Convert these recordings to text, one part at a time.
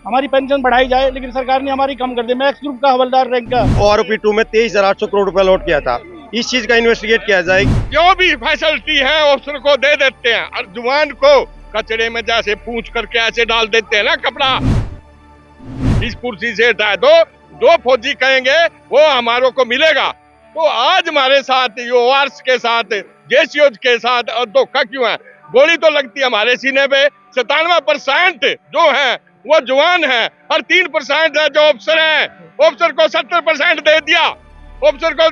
हमारी पेंशन बढ़ाई जाए, लेकिन सरकार ने हमारी कम कर दी। मैक्स ग्रुप का हवलदार रैंक का आरोपी 2 में 23,800 करोड़ रुपया लौट किया था। इस चीज का इन्वेस्टिगेट किया जाए। जो भी फैसिलिटी है अफसर को दे देते हैं और जुबान को कचड़े में जैसे पूछ करके ऐसे डाल देते हैं ना कपड़ा। इस कुर्सी से हटा दो फौजी कहेंगे वो हमारों को मिलेगा। तो आज हमारे साथ यूआरस के साथ जेसीओ के साथ और धोखा क्यों है? गोली तो लगती है हमारे सीने पे। 97% जो है वो जवान है और 3% है जो अफसर है। अफसर को 70% दे दिया, अफसर को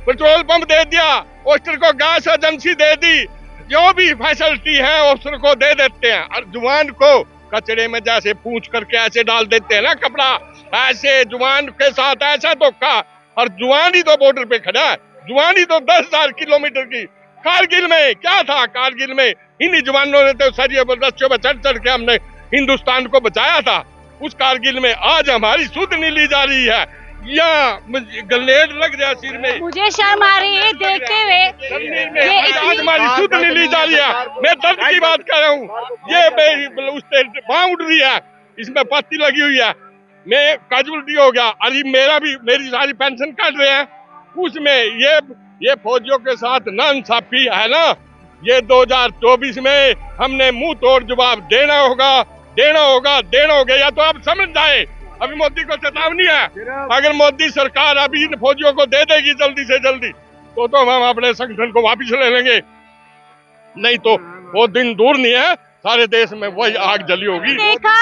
पेट्रोल पंप दे दिया, अफसर को गैस एजेंसी दे दी। जो भी फैसिलिटी है अफसर को दे देते हैं और जवान को कचड़े में जैसे पूछ करके ऐसे डाल देते हैं ना कपड़ा। ऐसे जवान के साथ ऐसा धोखा। और जवान ही तो बॉर्डर पे खड़ा है, जवान ही तो 10,000 किलोमीटर की। कारगिल में क्या था? कारगिल में इन्हीं जवानों ने तो सरिये बरदस्तियों में चढ़ चढ़ के हमने हिंदुस्तान को बचाया था। उस कारगिल में आज हमारी सुध नहीं ली जा रही है। यहाँ ग्रेनेड लग जाए सिर में। मुझे शर्म आ रही है देखते हुए। आज हमारी सुध नहीं ली जा रही है। मैं दर्द की बात कर रहा हूँ। ये उस बाँह उठ रही है, इसमें पत्ती लगी हुई है। मैं कैजुअलिटी हो गया। अरे मेरी सारी पेंशन काट रहे हैं। उसमें ये फौजियों के साथ नाइंसाफी है ना। ये 2024 में हमने मुंह तोड़ जवाब देना होगा। या तो आप समझ जाए। अभी मोदी को चेतावनी है, अगर मोदी सरकार अभी इन फौजियों को दे देगी जल्दी से जल्दी तो हम अपने संगठन को वापस ले लेंगे। नहीं तो वो दिन दूर नहीं है, सारे देश में वही आग जली होगी। देखा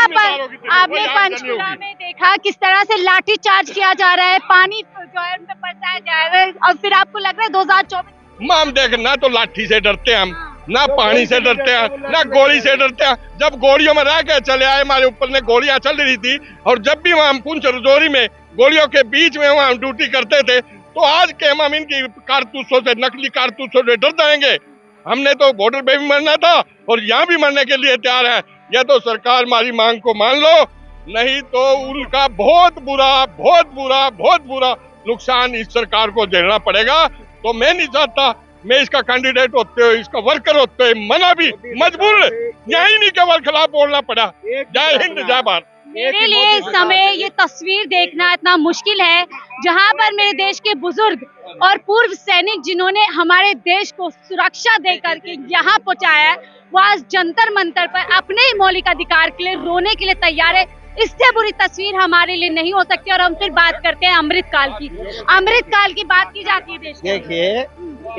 आपने पंचकुला में देखा किस तरह से लाठी चार्ज किया जा रहा है, पानी जो है उनपे बरसाया जा रहा है। और फिर आपको लग रहा है 2024 हम देख ना तो लाठी से डरते हैं हम, ना पानी से डरते हैं, ना गोली से डरते हैं। जब गोलियों में रह के चले आए, हमारे ऊपर ने गोलियां चल रही थी और जब भी वहाँ पुंछ रजौरी में गोलियों के बीच में वहाँ ड्यूटी करते थे तो आज के हम इनकी कारतूसों से, नकली कारतूसों से डर जाएंगे। हमने तो बॉर्डर पे भी मरना था और यहाँ भी मरने के लिए तैयार है। या तो सरकार हमारी मांग को मान लो, नहीं तो उनका बहुत बुरा नुकसान इस सरकार को झेलना पड़ेगा। तो मैं नहीं चाहता, मैं इसका कैंडिडेट होते हुए, इसका वर्कर होते हुए मना भी मजबूर यही नहीं केवल खिलाफ बोलना पड़ा। जय हिंद, जय भारत। मेरे लिए इस समय ये तस्वीर देखना इतना मुश्किल है जहां पर मेरे देश के बुजुर्ग और पूर्व सैनिक जिन्होंने हमारे देश को सुरक्षा दे करके यहाँ पहुँचाया है, वो आज जंतर मंतर पर अपने ही मौलिक अधिकार के लिए रोने के लिए तैयार है। इससे बुरी तस्वीर हमारे लिए नहीं हो सकती। और हम फिर बात करते हैं अमृतकाल की बात की जाती है देश में। देखिए,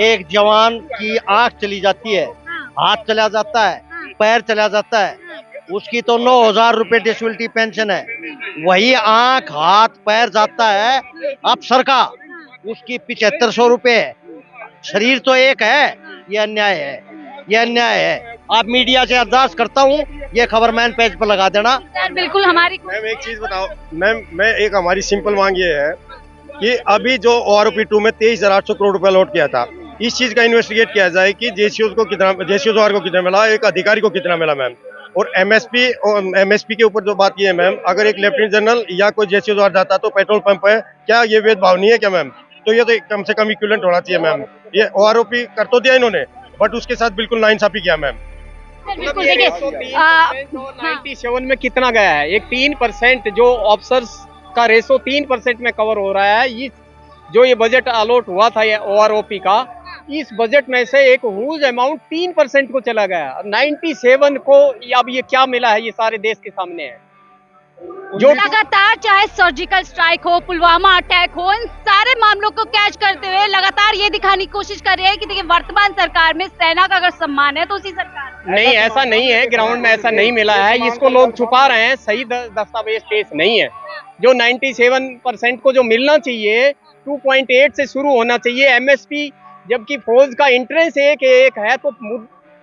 एक जवान की आंख चली जाती है, हाथ चला जाता है, पैर चला जाता है, उसकी तो 9,000 रुपए डिसेबिलिटी पेंशन है। वही आंख, हाथ, पैर जाता है अफसर का, उसकी 7500 रुपए है। शरीर तो एक है। ये अन्याय है। आप मीडिया से अरदास करता हूँ ये खबर मैन पेज पर लगा देना। सर बिल्कुल हमारी मैम एक चीज बताओ मैम, एक हमारी सिंपल मांग ये है कि अभी जो आरोपी 2 में 23,800 करोड़ रुपया लौट किया था, इस चीज का इन्वेस्टिगेट किया जाए कि जेसीओ को कितना मिला, एक अधिकारी को कितना मिला मैम। और एमएसपी के ऊपर जो बात की है मैम, अगर एक लेफ्टिनेंट जनरल या कोई जेसीओ द्वारा जाता तो पेट्रोल पंप है, क्या ये भेदभाव नहीं है क्या मैम? तो ये तो कम से कम इक्विवेलेंट होना चाहिए मैम। ये आरोपी कर तो दिया इन्होंने, बट उसके साथ बिल्कुल नाइंसाफी किया मैम। बिल्कुल देखिए 97 में कितना गया है? एक 3% जो ऑफिसर्स का रेशो 3% में कवर हो रहा है। ये बजट अलॉट हुआ था ये ओआरओपी का, इस बजट में से एक ह्यूज अमाउंट 3% को चला गया। 97 को अब ये क्या मिला है, ये सारे देश के सामने है। जो लगातार चाहे सर्जिकल स्ट्राइक हो, पुलवामा अटैक हो, इन सारे मामलों को कैच करते हुए लगातार ये दिखाने की कोशिश कर रहे हैं कि देखिए वर्तमान सरकार में सेना का अगर सम्मान है तो उसी सरकार नहीं, ऐसा नहीं है। ग्राउंड में ऐसा नहीं मिला है, इसको लोग छुपा रहे हैं। सही दस्तावेज पेश नहीं है। जो 97% को जो मिलना चाहिए 2.8 से शुरू होना चाहिए एमएसपी, जबकि फौज का इंट्रेंस एक है तो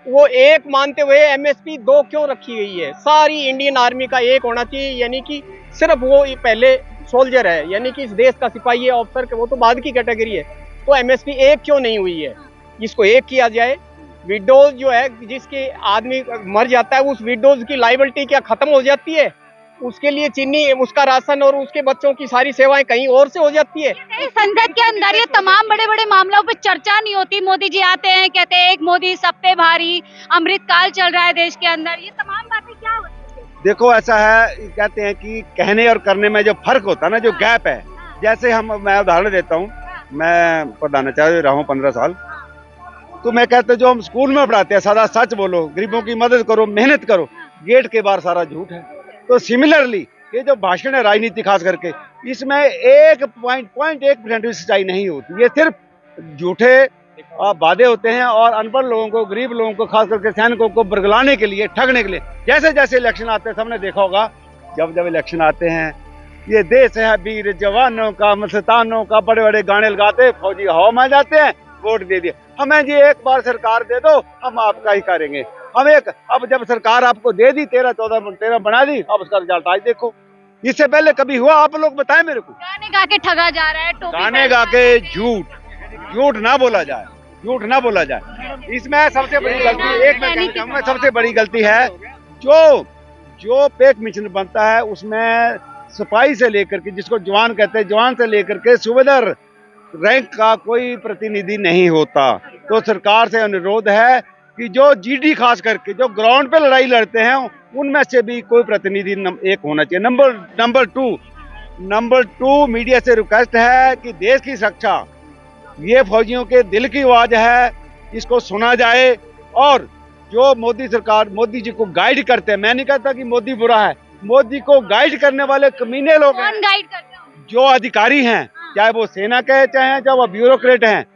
वो एक मानते हुए एमएसपी 2 क्यों रखी गई है? सारी इंडियन आर्मी का एक होना चाहिए, यानी कि सिर्फ वो पहले सोल्जर है, यानी कि इस देश का सिपाही है, ऑफिसर के वो तो बाद की कैटेगरी है। तो एमएसपी एक क्यों नहीं हुई है? इसको एक किया जाए। विडोज जो है, जिसके आदमी मर जाता है, उस विडोज की लायबिलिटी क्या खत्म हो जाती है? उसके लिए चीनी, उसका राशन और उसके बच्चों की सारी सेवाएं कहीं और से हो जाती है। संसद के अंदर ये तमाम बड़े बड़े मामलों पे चर्चा नहीं होती। मोदी जी आते हैं, कहते हैं एक मोदी सब पे भारी, अमृतकाल चल रहा है देश के अंदर, ये तमाम बातें क्या होती है? देखो ऐसा है, कहते हैं कि कहने और करने में जो फर्क होता है ना, जो गैप है, जैसे मैं उदाहरण देता हूँ, मैं प्रधानाचार्य रहा हूँ 15 साल, तो मैं कहता हूँ जो हम स्कूल में पढ़ाते हैं, सादा सच बोलो, गरीबों की मदद करो, मेहनत करो, गेट के बाहर सारा झूठ है। तो सिमिलरली ये जो भाषण है राजनीति खास करके, इसमें 1.1% भी सच्चाई नहीं होती, ये सिर्फ झूठे वादे होते हैं और अनपढ़ लोगों को, गरीब लोगों को, खास करके सैनिकों को बरगलाने के लिए, ठगने के लिए। जैसे जैसे इलेक्शन आते हैं, सबने देखा होगा, जब जब इलेक्शन आते हैं, ये देश है वीर जवानों का, मस्तानों का, बड़े बड़े गाने लगाते, फौजी हवा में जाते हैं, वोट दे दिए, हमें जी एक बार सरकार दे दो, हम आपका ही करेंगे। अब जब सरकार आपको दे दी, 13 बना दी, अब उसका रिजल्ट आज देखो। इससे पहले कभी हुआ? आप लोग बताएं मेरे को। गाने गा के ठगा जा रहा है, टोपी गाने पहन गा के के झूठ ना बोला जाए, झूठ ना बोला जाए। इसमें सबसे बड़ी गलती, एक मैं कहना चाहूंगा, सबसे बड़ी गलती है जो पे कमीशन बनता है, उसमें सिपाही से लेकर के, जिसको जवान कहते हैं, जवान से लेकर के सूबेदार रैंक का कोई प्रतिनिधि नहीं होता। तो सरकार से अनुरोध है कि जो जीडी खास करके जो ग्राउंड पे लड़ाई लड़ते हैं, उनमें से भी कोई प्रतिनिधि एक होना चाहिए। नंबर टू मीडिया से रिक्वेस्ट है कि देश की सुरक्षा, ये फौजियों के दिल की आवाज है, इसको सुना जाए। और जो मोदी सरकार, मोदी जी को गाइड करते हैं, मैं नहीं कहता कि मोदी बुरा है, मोदी को गाइड करने वाले कमीने लोग हैं, कौन गाइड करते हैं? जो अधिकारी हैं, चाहे वो सेना के चाहे वो ब्यूरोक्रेट हैं,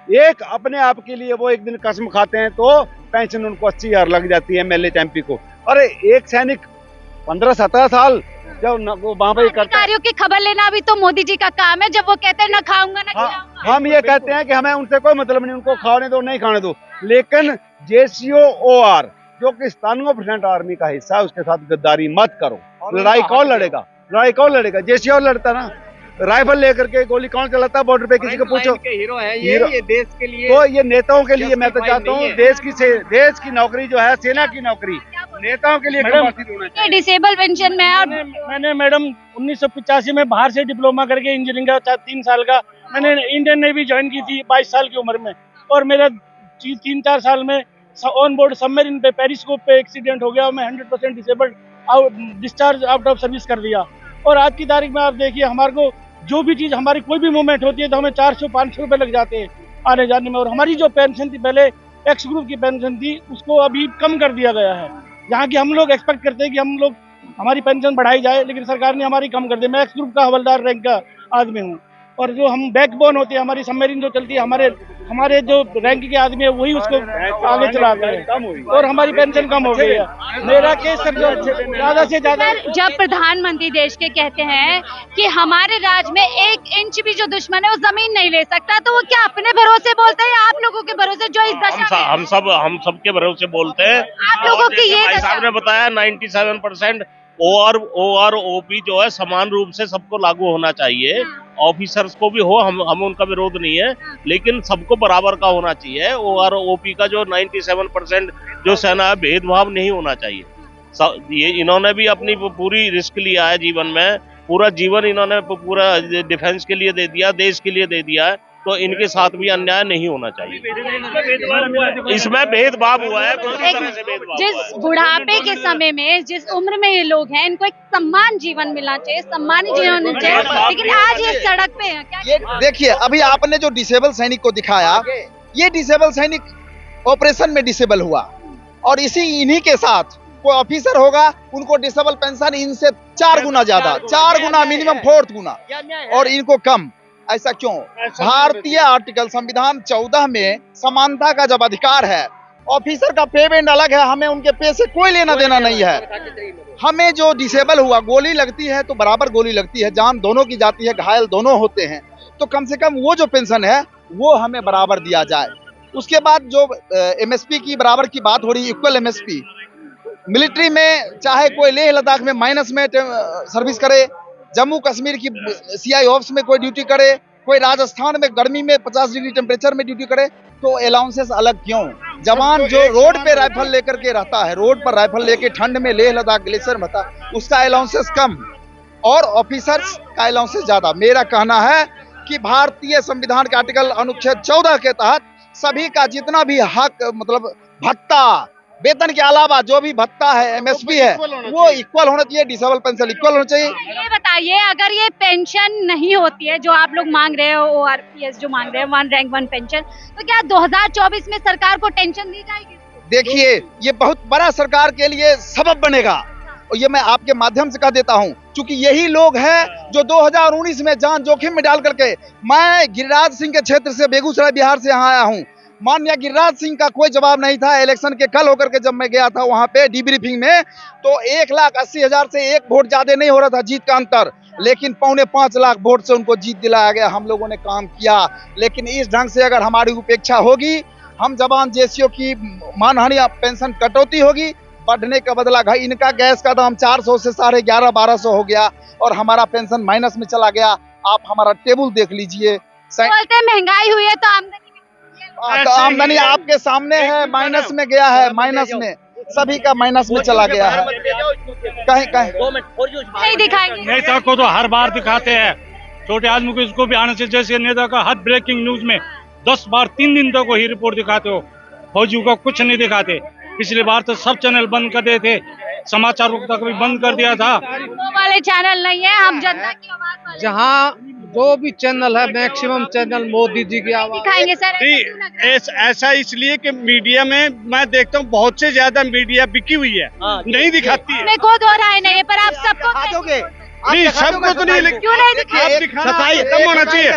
एक अपने आप के लिए वो एक दिन कसम खाते हैं तो पेंशन उनको 80,000 लग जाती है एमएलए एमपी को। अरे एक सैनिक 15-17 साल जब वो वहां पर करता है, अधिकारियों की खबर लेना भी तो मोदी जी का काम है, जब वो कहते हैं ना खाऊंगा ना खिलाऊंगा। हम ये कहते हैं कि हमें उनसे कोई मतलब नहीं, उनको खाने दो नहीं खाने दो, लेकिन JCOR जो कि 97% आर्मी का हिस्सा है, उसके साथ गद्दारी मत करो। लड़ाई कौन लड़ेगा? JCOR लड़ता ना, राइफल लेकर के गोली कौन चलाता बॉर्डर पे, किसी को पूछो। के हीरो है ये देश के लिए। तो ये नेताओं के लिए मैं तो चाहता हूँ, देश की नौकरी जो है, सेना की नौकरी नेताओं के लिए होना चाहिए। डिसेबल पेंशन में और मैंने मैडम 1985 में बाहर से डिप्लोमा करके इंजीनियरिंग का 3 साल का मैंने इंडियन नेवी ज्वाइन की थी 22 साल की उम्र में, और मेरा 3-4 साल में ऑन बोर्ड सबमरीन पे पेरिस्कोप पे एक्सीडेंट हो गया, मैं 100% disabled discharge out of service कर दिया। और आज की तारीख में आप देखिए, हमारे को जो भी चीज़, हमारी कोई भी मूवमेंट होती है तो हमें 400-500 रुपये लग जाते हैं आने जाने में। और हमारी जो पेंशन थी, पहले एक्स ग्रुप की पेंशन थी, उसको अभी कम कर दिया गया है। यहाँ की हम लोग एक्सपेक्ट करते हैं कि हमारी पेंशन बढ़ाई जाए, लेकिन सरकार ने हमारी कम कर दी। मैं एक्स ग्रुप का हवलदार रैंक का आदमी हूँ, और जो हम बैकबोन होती है, हमारी सबमरीन जो चलती है, हमारे जो रैंक के आदमी है वही उसको आगे चलाते हैं, और हमारी पेंशन कम हो गई है। मेरा केस ज्यादा से ज्यादा, जब प्रधानमंत्री देश के कहते हैं कि हमारे राज्य में 1 इंच भी जो दुश्मन है वो जमीन नहीं ले सकता, तो वो क्या अपने भरोसे बोलते हैं या आप लोगों के भरोसे जो इस दशा में? हम सब के भरोसे बोलते हैं। आप लोगों की ये भाई साहब ने बताया 97% OR-OP जो है समान रूप से सबको लागू होना चाहिए। ऑफिसर्स को भी हो, हम उनका विरोध नहीं है, लेकिन सबको बराबर का होना चाहिए। OR-OP का जो 97% जो सेना है, भेदभाव नहीं होना चाहिए। ये इन्होंने भी अपनी पूरी रिस्क लिया है जीवन में, पूरा जीवन इन्होंने पूरा डिफेंस के लिए दे दिया, देश के लिए दे दिया है, तो इनके साथ भी अन्याय नहीं होना चाहिए। इसमें भेदभाव हुआ है, पूरी तरह से भेदभाव हुआ है। जिस बुढ़ापे के समय में, जिस उम्र में ये लोग हैं, इनको एक सम्मान जीवन मिलना चाहिए, सम्मानित जीवन मिलना चाहिए, लेकिन आज ये सड़क पे है। क्या ये देखिए, अभी आपने जो डिसेबल सैनिक को दिखाया, ये डिसेबल सैनिक ऑपरेशन में डिसेबल हुआ, और इन्हीं के साथ कोई ऑफिसर होगा, उनको डिसेबल पेंशन इनसे 4 गुना ज्यादा, 4 गुना मिनिमम 4 गुना, और इनको कम। ऐसा क्यों? भारतीय आर्टिकल संविधान 14 में समानता का जब अधिकार है, ऑफिसर का पेमेंट अलग है, हमें उनके पे से कोई लेना देना नहीं है। हमें जो डिसेबल हुआ, गोली लगती है तो बराबर गोली लगती है, जान दोनों की जाती है, घायल दोनों होते हैं, तो कम से कम वो जो पेंशन है वो हमें बराबर दिया जाए। उसके बाद जो MSP की बराबर की बात हो रही है, इक्वल MSP, मिलिट्री में चाहे कोई लेह लद्दाख में माइनस में सर्विस करे, जम्मू कश्मीर की CI ऑफ्स में कोई ड्यूटी करे, कोई राजस्थान में गर्मी में 50 डिग्री टेम्परेचर में ड्यूटी करे, तो अलाउंसेस अलग क्यों? जवान जो रोड पे राइफल लेकर के रहता है, रोड पर राइफल लेके ठंड में लेह लद्दाख ग्लेशियर में रहता, उसका अलाउंसेस कम और ऑफिसर्स का अलाउंसेस ज्यादा। मेरा कहना है कि भारतीय संविधान के आर्टिकल अनुच्छेद 14 के तहत सभी का जितना भी हक, मतलब भत्ता, वेतन के अलावा जो भी भत्ता है, एमएसपी है, वो इक्वल होना चाहिए, डिसेबल पेंशन इक्वल होना चाहिए। ये बताइए, अगर ये पेंशन नहीं होती है जो आप लोग मांग रहे हो, ORPS जो मांग रहे हैं, 1 रैंक 1 पेंशन, तो क्या 2024 में सरकार को टेंशन दी जाएगी? देखिए, ये बहुत बड़ा सरकार के लिए सबब बनेगा, और ये मैं आपके माध्यम से कह देता हूं, क्योंकि यही लोग हैं जो 2019 में जान जोखिम में डाल करके, मैं गिरिराज सिंह के क्षेत्र से, बेगूसराय बिहार से यहाँ आया हूँ। माननीय गिरिराज सिंह का कोई जवाब नहीं था। इलेक्शन के कल होकर के जब मैं गया था वहां पे डीब्रीफिंग में, तो 1,80,000 से एक वोट ज्यादा नहीं हो रहा था जीत का अंतर, लेकिन 4.25 लाख वोट से उनको जीत दिलाया गया। हम लोगों ने काम किया, लेकिन इस ढंग से अगर हमारी उपेक्षा होगी, हम जवान जेसीओ की मानहानि पेंशन कटौती होगी, बढ़ने का बदला इनका गैस का दाम 400 से 11,500-1200 हो गया और हमारा पेंशन माइनस में चला गया। आप हमारा टेबल देख लीजिए, बोलते हैं महंगाई हुई है तो आमदनी आपके सामने है, माइनस में गया है, माइनस में सभी का माइनस में चला गया है। कहीं नहीं दिखाएंगे। नेता को तो हर बार दिखाते हैं, छोटे आदमी को इसको भी आने से, जैसे नेता का हर ब्रेकिंग न्यूज में 10 बार 3 दिन तक वही रिपोर्ट दिखाते हो, फौजी को कुछ नहीं दिखाते। पिछली बार तो सब चैनल बंद कर दिए थे, समाचार तक भी बंद कर दिया था। वो वाले चैनल नहीं है, हम जनता की आवाज वाले जहाँ जो भी चैनल है, मैक्सिमम चैनल मोदी जी की आवाज दिखाएंगे। सर ऐसा इसलिए कि मीडिया में मैं देखता हूँ बहुत से ज्यादा मीडिया बिकी हुई है, नहीं दिखाती है। मैं खुद हो रहा है नहीं, पर आप सबको नहीं, सबको तो नहीं, क्यों नहीं दिखाएंगे? सफाई कम होना चाहिए।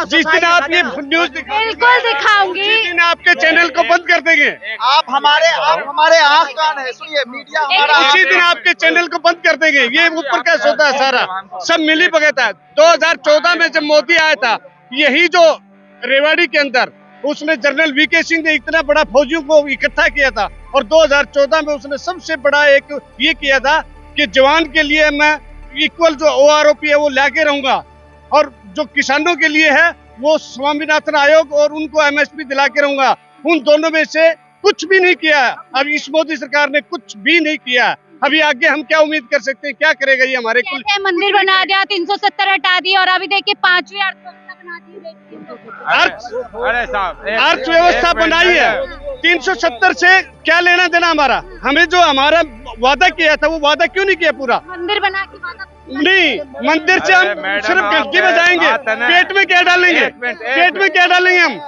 जिस दिन आप ये न्यूज बिल्कुल दिखाऊंगी, उसी दिन आपके चैनल को बंद कर देंगे। आप हमारे आंख कान है, सुनिए, मीडिया हमारा उसी दिन आपके चैनल को बंद कर देंगे। ये ऊपर कैसे होता है, सारा सब मिली भगत है। 2014 में जब मोदी आया था, यही जो रेवाड़ी के अंदर उसने जनरल वीके सिंह ने इतना बड़ा फौजियों को इकट्ठा किया था, और 2014 में उसने सबसे बड़ा एक ये किया था कि जवान के लिए मैं इक्वल जो OROP है वो लाके रहूंगा, और जो किसानों के लिए है वो स्वामीनाथन आयोग और उनको MSP दिला के रहूंगा। उन दोनों में से कुछ भी नहीं किया। अब इस मोदी सरकार ने कुछ भी नहीं किया। अभी आगे हम क्या उम्मीद कर सकते हैं, क्या करेगा ये हमारे कुल? मंदिर बना दिया, 370 हटा दिया, और अभी देखिए 5वीं अर्थव्यवस्था बना दी। अर्थव्यवस्था बनाई है, 370 से क्या लेना देना हमारा? हमें जो हमारा वादा किया था वो वादा क्यों नहीं किया पूरा? मंदिर बना के वादा नहीं, मंदिर से हम सिर्फ घंटी बजाएंगे, पेट में क्या डालेंगे? पेट में क्या डालेंगे हम?